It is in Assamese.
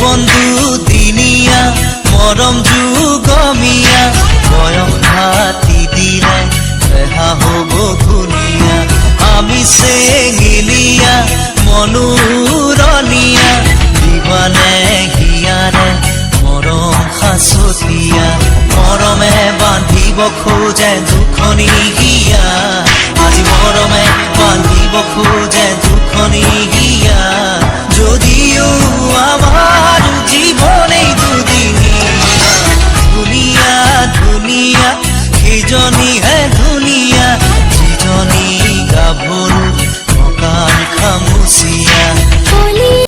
বন্ধু দিনিয়া মৰম যুগমিয়া বয়স হাতি দিলে ৰেহা হব ধুনিয়া আমি চেঙিলিয়া মনুৰণীয়া দিবানে হিয়াৰে মৰম সাঁচতীয়া মৰমে বান্ধিব খোজ